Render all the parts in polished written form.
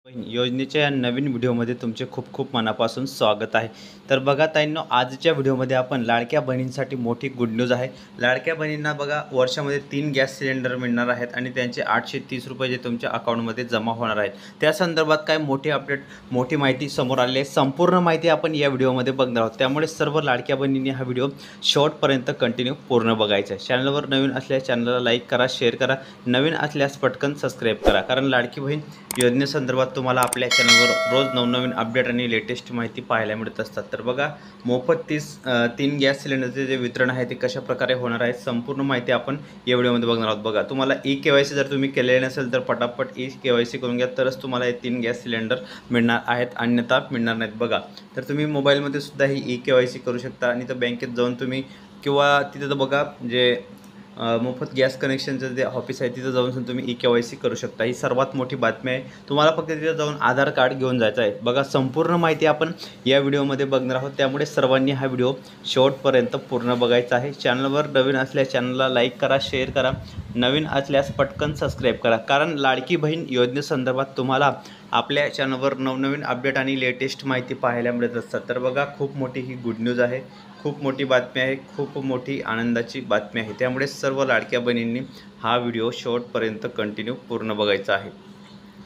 योजनेच्या या नवीन व्हिडिओमध्ये तुमचे खूप खूप मनापासून स्वागत आहे। तर बघा ताईंनो, आजच्या व्हिडिओमध्ये आपण लाडक्या बहिणींसाठी मोठी गुड न्यूज आहे। लाडक्या बहिणींना बघा वर्षामध्ये 3 गॅस सिलेंडर मिळणार आहेत आणि त्यांचे 830 रुपये जे तुमच्या अकाउंटमध्ये जमा होणार आहेत। त्या संदर्भात काय मोठी अपडेट, मोठी माहिती समोर आली आहे। संपूर्ण माहिती आपण या व्हिडिओमध्ये बघणार आहोत, त्यामुळे सर्व लाडक्या बहिणींनी हा व्हिडिओ शेवटपर्यंत कंटिन्यू पूर्ण बघायचा आहे। चॅनलवर नवीन असल्यास चॅनलला लाईक करा, शेअर करा, नवीन असल्यास पटकन सबस्क्राईब करा, कारण लाडकी बहीण योजनेसंदर्भात तुम्हाला आपल्या चॅनलवर रोज नवनवीन अपडेट आणि लेटेस्ट माहिती पाहायला मिळत असतात। तर बघा, मोफत 3 गॅस सिलेंडरचे जे वितरण आहे ते कशा प्रकारे होणार आहे, संपूर्ण माहिती आपण या व्हिडिओमध्ये बघणार आहोत। बघा, तुम्हाला ई-केवायसी जर तुम्ही केलेले नसेल तर पटापट ई-केवायसी करून घ्या, तरच तुम्हाला हे 3 गॅस सिलेंडर मिळणार आहेत, अन्यथा मिळणार नाहीत। बघा, तर तुम्ही मोबाईलमध्ये सुद्धा ही ई-केवायसी करू शकता आणि तर बँकेत जाऊन तुम्ही किंवा तिथे तर बघा जे मोफत गॅस कनेक्शनचं जे ऑफिस आहे तिथं जाऊन तुम्ही ई-केवायसी करू शकता। ही सर्वात मोठी बातमी आहे। तुम्हाला फक्त तिथं जाऊन आधार कार्ड घेऊन जायचं आहे। बघा, संपूर्ण माहिती आपण या व्हिडिओमध्ये बघणार आहोत, त्यामुळे सर्वांनी हा व्हिडिओ शेवटपर्यंत पूर्ण बघायचा आहे। चॅनलवर नवीन असल्यास चॅनलला लाईक करा, शेअर करा, नवीन असल्यास पटकन सबस्क्राईब करा, कारण लाडकी बहीण योजनेसंदर्भात तुम्हाला आपल्या चॅनलवर नवनवीन अपडेट आणि लेटेस्ट माहिती पाहायला मिळत असतात। तर बघा, खूप मोठी ही गुड न्यूज आहे, खूप मोठी बातमी आहे, खूप मोठी आनंदाची बातमी आहे। त्यामुळे सर्व लाडक्या बहिणींनी हा व्हिडिओ शेवटपर्यंत कंटिन्यू पूर्ण बघायचा आहे।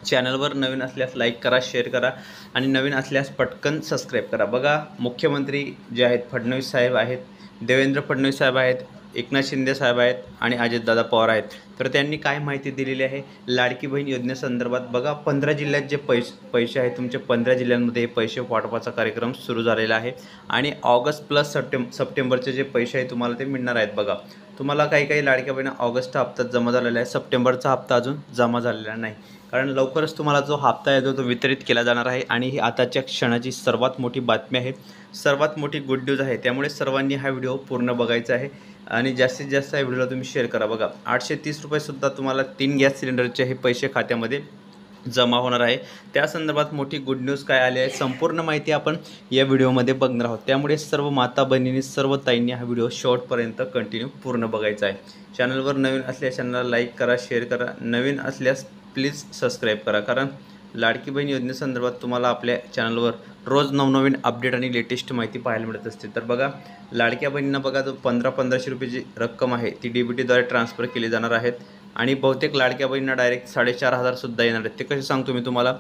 चॅनलवर नवीन असल्यास लाईक करा, शेअर करा आणि नवीन असल्यास पटकन सबस्क्राईब करा। बघा, मुख्यमंत्री जे आहेत फडणवीस साहेब आहेत, देवेंद्र फडणवीस साहेब आहेत, एकनाथ शिंदे साहेब आहेत आणि अजितदादा पवार आहेत। तर त्यांनी काय माहिती दिलेली आहे लाडकी बहीण योजनेसंदर्भात? बघा, 15 जिल्ह्यात जे पैसे आहेत तुमचे 15 जिल्ह्यांमध्ये हे पैसे वाटपाचा कार्यक्रम सुरू झालेला आहे आणि ऑगस्ट प्लस सप्टेंबरचे जे पैसे आहे तुम्हाला ते मिळणार आहेत। बघा, तुम्हाला काही लाडक्या बहिणी ऑगस्टचा हप्ता जमा झालेला आहे, सप्टेंबरचा हप्ता अजून जमा झालेला नाही, कारण लवकरच तुम्हाला जो हप्ता आहे तो वितरित केला जाणार आहे आणि ही आताच्या क्षणाची सर्वात मोठी बातमी आहे, सर्वात मोठी गुड न्यूज आहे। त्यामुळे सर्वांनी हा व्हिडिओ पूर्ण बघायचा आहे आणि जास्तीत जास्त या व्हिडिओला तुम्ही शेअर करा। बघा, 830 रुपयेसुद्धा तुम्हाला 3 गॅस सिलेंडरचे हे पैसे खात्यामध्ये जमा होणार आहे। त्या संदर्भात मोठी गुड न्यूज काय आली आहे, संपूर्ण माहिती आपण या व्हिडिओमध्ये बघणार आहोत। त्यामुळे सर्व माता बहिणींनी, सर्व ताईंनी हा व्हिडिओ शेवटपर्यंत कंटिन्यू पूर्ण बघायचा आहे। चॅनलवर नवीन असल्यास चॅनलला लाईक करा, शेअर करा, नवीन असल्यास प्लीज सबस्क्राईब करा, कारण लाडकी बहीण योजनेसंदर्भात तुम्हाला आपल्या चॅनलवर रोज नवनवीन अपडेट आणि लेटेस्ट माहिती पाहायला मिळत असते। तर बघा, लाडक्या बहिणींना बघा, जो 1500 रुपयेची रक्कम आहे ती DBTद्वारे ट्रान्सफर केली जाणार आहेत आणि बहुतेक लाडक्या बहिणींना डायरेक्ट 4500 सुद्धा येणार आहेत। ते कसे सांगतो मी तुम्हाला।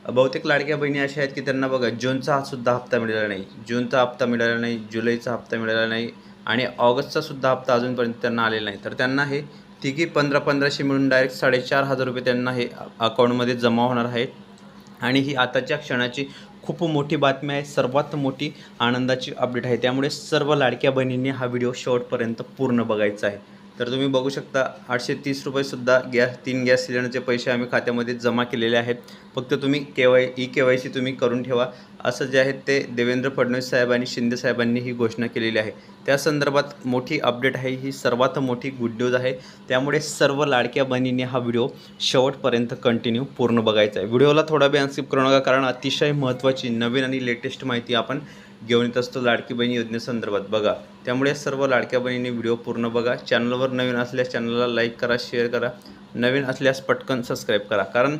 बहुतेक लाडक्या बहिणी अशा आहेत की त्यांना बघा जूनचा सुद्धा हप्ता मिळाला नाही, जूनचा हप्ता मिळाला नाही, जुलैचा हप्ता मिळाला नाही आणि ऑगस्टचा सुद्धा हप्ता अजूनपर्यंत त्यांना आलेला नाही। तर त्यांना हे तिघी 1500 मिळून डायरेक्ट 4500 रुपये त्यांना हे अकाउंटमध्ये जमा होणार आहेत आणि ही आताच्या क्षणाची खूप मोठी बातमी आहे, सर्वात मोठी आनंदाची अपडेट आहे। त्यामुळे सर्व लाडक्या बहिणींनी हा व्हिडिओ शेवटपर्यंत पूर्ण बघायचा आहे। तर तुम्ही बघू शकता 830 रुपयेसुद्धा 3 गॅस सिलेंडरचे पैसे आम्ही खात्यामध्ये जमा केलेले आहेत। फक्त तुम्ही ई-केवायसी तुम्ही करून ठेवा, असं जे आहे ते देवेंद्र फडणवीस साहेब आणि शिंदे साहेबांनी ही घोषणा केलेली आहे। त्या संदर्भात मोठी अपडेट आहे, ही सर्वात मोठी गुड न्यूज आहे। त्यामुळे सर्व लाडक्या बहिणींनी हा व्हिडिओ शेवटपर्यंत कंटिन्यू पूर्ण बघायचा आहे। व्हिडिओला थोडा वेळ स्किप करू नका, कारण अतिशय महत्त्वाची नवीन आणि लेटेस्ट माहिती आपण घेऊन येत असतो लाडकी बहीण योजनेसंदर्भात। बघा, त्यामुळे सर्व लाडक्या बहिणींनी व्हिडिओ पूर्ण बघा। चॅनलवर नवीन असल्यास चॅनलला लाईक करा, शेअर करा, नवीन असल्यास पटकन सबस्क्राईब करा, कारण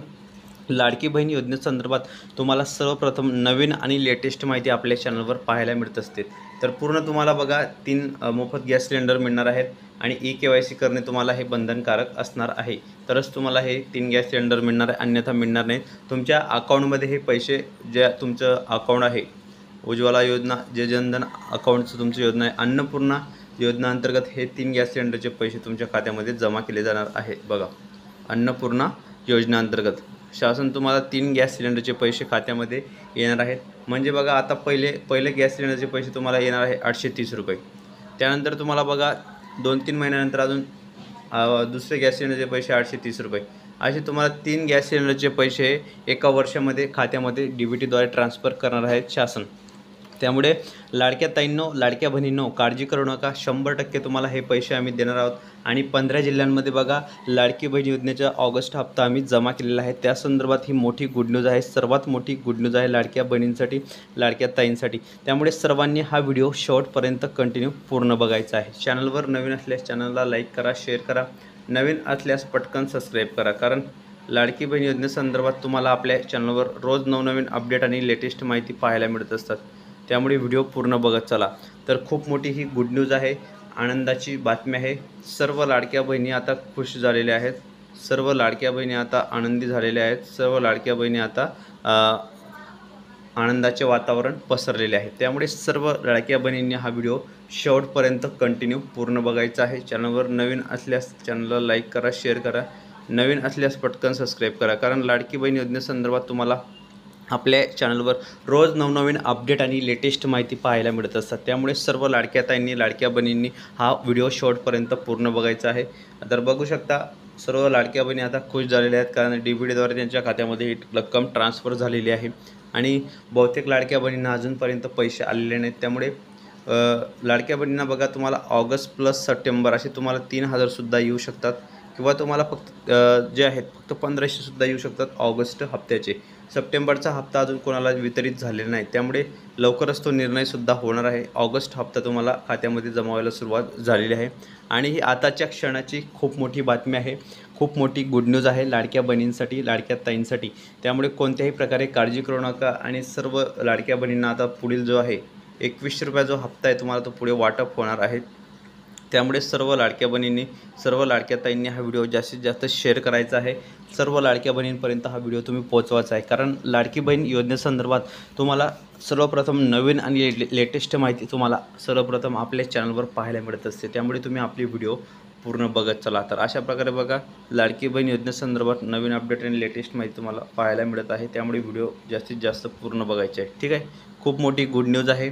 लाडकी बहीण योजनेसंदर्भात तुम्हाला सर्वप्रथम नवीन आणि लेटेस्ट माहिती आपल्या चॅनलवर पाहायला मिळत असते। तर पूर्ण तुम्हाला बघा 3 मोफत गॅस सिलेंडर मिळणार आहेत आणि ई-केवायसी करणे तुम्हाला हे बंधनकारक असणार आहे, तरच तुम्हाला हे 3 गॅस सिलेंडर मिळणार आहे, अन्यथा मिळणार नाही। तुमच्या अकाउंटमध्ये हे पैसे, जे तुमचं अकाउंट आहे उज्ज्वला योजना, जे जनधन अकाउंटचं तुमचं योजना आहे, अन्नपूर्णा योजना अंतर्गत हे 3 गॅस सिलेंडरचे पैसे तुमच्या खात्यामध्ये जमा केले जाणार आहेत। बघा, अन्नपूर्णा योजना अंतर्गत शासन तुम्हाला 3 गॅस सिलेंडरचे पैसे खात्यामध्ये येणार आहेत। म्हणजे बघा, आता पहिले गॅस सिलेंडरचे पैसे तुम्हाला येणार आहे 830 रुपये, त्यानंतर तुम्हाला बघा 2-3 महिन्यानंतर अजून दुसरे गॅस सिलेंडरचे पैसे 830 रुपये, असे तुम्हाला 3 गॅस सिलेंडरचे पैसे एका वर्षामध्ये खात्यामध्ये DBTद्वारे ट्रान्सफर करणार आहेत शासन। त्यामुळे लाडक्या ताईंनो, लाडक्या बहिणींनो, काळजी करू नका, 100% तुम्हाला हे पैसे आम्ही देणार आहोत आणि 15 जिल्ह्यांमध्ये बघा लाडकी बहीण योजनेचा ऑगस्ट हप्ता आम्ही जमा केलेला आहे। त्या संदर्भात ही मोठी गुड न्यूज आहे, सर्वात मोठी गुड न्यूज आहे लाडक्या बहिणींसाठी, लाडक्या ताईंसाठी। त्यामुळे सर्वांनी हा व्हिडिओ शेवटपर्यंत कंटिन्यू पूर्ण बघायचा आहे। चॅनलवर नवीन असल्यास चॅनलला लाईक करा, शेअर करा, नवीन असल्यास पटकन सबस्क्राईब करा, कारण लाडकी बहीण योजनेसंदर्भात तुम्हाला आपल्या चॅनलवर रोज नवनवीन अपडेट आणि लेटेस्ट माहिती पाहायला मिळत असतात, त्यामुळे व्हिडिओ पूर्ण बघत चला। तर खूप मोठी ही गुड न्यूज आहे, आनंदाची बातमी आहे। सर्व लाडक्या बहिणी आता खुश झालेल्या आहेत, सर्व लाडक्या बहिणी आता आनंदी झालेल्या आहेत, सर्व लाडक्या बहिणी आता आनंदाचे वातावरण पसरलेले आहे। त्यामुळे सर्व लाडक्या बहिणींनी हा व्हिडिओ शेवटपर्यंत कंटिन्यू पूर्ण बघायचा आहे। चॅनलवर नवीन असल्यास चॅनलला लाईक करा, शेअर करा, नवीन असल्यास पटकन सबस्क्राईब करा, कारण लाडकी बहीण योजनेसंदर्भात तुम्हाला आपल्या चॅनलवर रोज नवनवीन अपडेट आणि लेटेस्ट माहिती पाहायला मिळत असतात। त्यामुळे सर्व लाडक्या ताईंनी, लाडक्या बहिणींनी हा व्हिडिओ शेवटपर्यंत पूर्ण बघायचा आहे। तर बघू शकता सर्व लाडक्या बहिणी आता खुश झालेल्या आहेत, कारण DBTद्वारे त्यांच्या खात्यामध्ये ही रक्कम ट्रान्सफर झालेली आहे आणि बहुतेक लाडक्या बहिणींना अजूनपर्यंत पैसे आलेले नाहीत। त्यामुळे लाडक्या बहिणींना बघा, तुम्हाला ऑगस्ट प्लस सप्टेंबर असे तुम्हाला 3000 सुद्धा येऊ शकतात, किंवा तुम्हाला फक्त जे आहेत फक्त 1500 सुद्धा येऊ शकतात ऑगस्ट हप्त्याचे। सप्टेंबरचा हप्ता अजून कोणाला वितरित झालेला नाही, त्यामुळे लवकरच तो निर्णयसुद्धा होणार आहे। ऑगस्ट हप्ता तुम्हाला खात्यामध्ये जमा व्हायला सुरुवात झालेली आहे आणि ही आताच्या क्षणाची खूप मोठी बातमी आहे, खूप मोठी गुड न्यूज आहे लाडक्या बहिणींसाठी, लाडक्या ताईंसाठी। त्यामुळे कोणत्याही प्रकारे काळजी करू नका आणि सर्व लाडक्या बहिणींना आता पुढील जो आहे 2100 रुपये जो हप्ता आहे तुम्हाला तो पुढे वाटप होणार आहे। त्यामुळे सर्व लाडक्या बहिणींनी, सर्व लाडक्या ताईंनी हा व्हिडिओ जास्तीत जास्त शेअर करायचा आहे, सर्व लाडक्या बहिणींपर्यंत हा व्हिडिओ तुम्ही पोहोचवायचा आहे, कारण लाडकी बहीण योजनेसंदर्भात तुम्हाला सर्वप्रथम नवीन आणि लेटेस्ट माहिती तुम्हाला सर्वप्रथम आपल्या चॅनलवर पाहायला मिळत असते। त्यामुळे तुम्ही आपली व्हिडिओ पूर्ण बघत चला। तर अशा प्रकारे बघा, लाडकी बहीण योजनेसंदर्भात नवीन अपडेट आणि लेटेस्ट माहिती तुम्हाला पाहायला मिळत आहे, त्यामुळे व्हिडिओ जास्तीत जास्त पूर्ण बघायचे आहे, ठीक आहे। खूप मोठी गुड न्यूज आहे,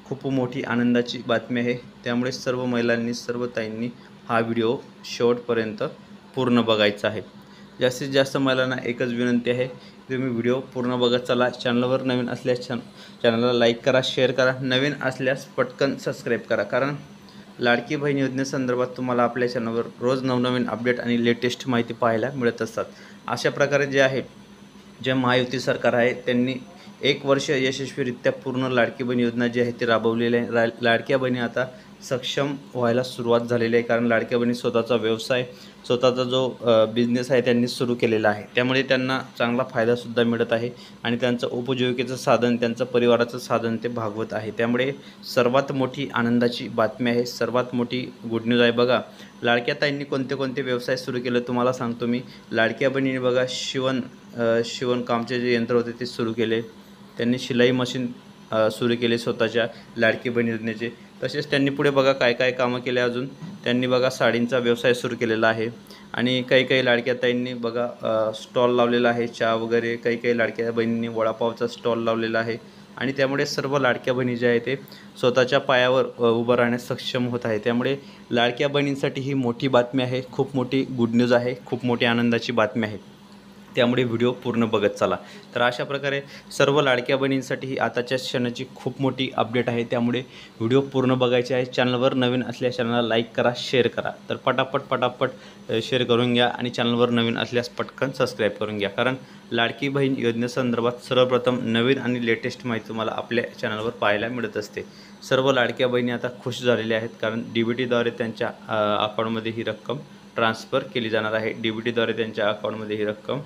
खूप मोठी आनंदाची बातमी आहे, त्यामुळे सर्व महिलांनी, सर्व ताईंनी हा व्हिडिओ शेवटपर्यंत पूर्ण बघायचा आहे। जास्तीत जास्त महिलांना एकच विनंती आहे, तुम्ही व्हिडिओ पूर्ण बघत चला। चॅनलवर नवीन असल्यास चॅनलला लाईक करा, शेअर करा, नवीन असल्यास पटकन सबस्क्राईब करा, कारण लाडकी बहीण योजनेसंदर्भात तुम्हाला आपल्या चॅनलवर रोज नवनवीन अपडेट आणि लेटेस्ट माहिती पाहायला मिळत असतात। अशा प्रकारे जे आहे, जे महायुती सरकार आहे त्यांनी 1 वर्ष यशस्वीरित्या पूर्ण लाडकी बहीण योजना जी आहे ती राबवलेली आहे। लाडक्या बहिणी आता सक्षम व्हायला सुरुवात झालेली आहे, कारण लाडक्या बहिणी स्वतःचा व्यवसाय, स्वतःचा जो बिझनेस आहे त्यांनी सुरू केलेला आहे, त्यामुळे त्यांना चांगला फायदासुद्धा मिळत आहे आणि त्यांचं उपजीविकेचं साधन, त्यांचं परिवाराचं साधन ते भागवत आहे। त्यामुळे सर्वात मोठी आनंदाची बातमी आहे, सर्वात मोठी गुड न्यूज आहे। बघा, लाडक्या ताईंनी कोणते कोणते व्यवसाय सुरू केले तुम्हाला सांगतो मी। लाडक्या बहिणीने बघा, शिवणकामचे जे यंत्र होते ते सुरू केले, त्यांनी शिलाई मशीन सुरू केले स्वतःच्या लाडकी बहीण योजनेचे। तसेच त्यांनी पुढे बघा काय काय कामं केले अजून, त्यांनी बघा साडींचा व्यवसाय सुरू केलेला आहे आणि काही लाडक्या ताईंनी बघा स्टॉल लावलेला आहे, चहा वगैरे, काही लाडक्या बहिणींनी वडापावचा स्टॉल लावलेला आहे आणि त्यामुळे सर्व लाडक्या बहिणी जे आहे ते स्वतःच्या पायावर उभं राहण्यास सक्षम होत आहे। त्यामुळे लाडक्या बहिणींसाठी ही मोठी बातमी आहे, खूप मोठी गुड न्यूज आहे, खूप मोठी आनंदाची बातमी आहे, त्यामुळे व्हिडिओ पूर्ण बघत चला। तर अशा प्रकारे सर्व लाडक्या बहिणींसाठी ही आताच्या क्षणाची खूप मोठी अपडेट आहे, त्यामुळे व्हिडिओ पूर्ण बघायचे आहे। चॅनलवर नवीन असल्यास चॅनलला लाईक करा, शेअर करा, तर पटापट शेअर करून घ्या आणि चॅनलवर नवीन असल्यास पटकन सबस्क्राईब करून घ्या, कारण लाडकी बहीण योजनेसंदर्भात सर्वप्रथम नवीन आणि लेटेस्ट माहिती तुम्हाला आपल्या चॅनलवर पाहायला मिळत असते। सर्व लाडक्या बहिणी आता खुश झालेल्या आहेत, कारण DBTद्वारे त्यांच्या अकाउंटमध्ये ही रक्कम ट्रान्सफर केली जाणार आहे। DBTद्वारे त्यांच्या अकाउंटमध्ये ही रक्कम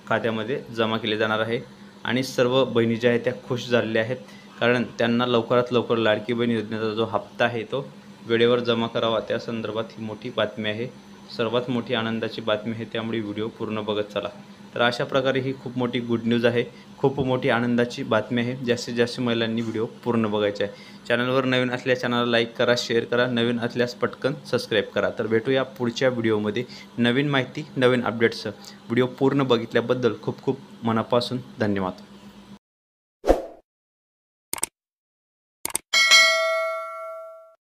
खात्यामध्ये जमा केली जाणार आहे आणि सर्व बहिणी ज्या आहेत त्या खुश झालेल्या आहेत, कारण त्यांना लवकरात लवकर लाडकी बहीण योजनेचा जो हप्ता आहे तो वेळेवर जमा करावा, त्या संदर्भात ही मोठी बातमी आहे, सर्वात मोठी आनंदाची बातमी आहे। त्यामुळे व्हिडिओ पूर्ण बघत चला। तर अशा प्रकारे ही खूप मोठी गुड न्यूज आहे, खूप मोठी आनंदाची बातमी आहे। जास्तीत जास्त महिलांनी व्हिडिओ पूर्ण बघायचा आहे। चॅनलवर नवीन असल्यास चॅनलला लाईक करा, शेअर करा, नवीन असल्यास पटकन सबस्क्राईब करा। तर भेटूया पुढच्या व्हिडिओमध्ये नवीन माहिती, नवीन अपडेट्स। व्हिडिओ पूर्ण बघितल्याबद्दल खूप खूप मनापासून धन्यवाद।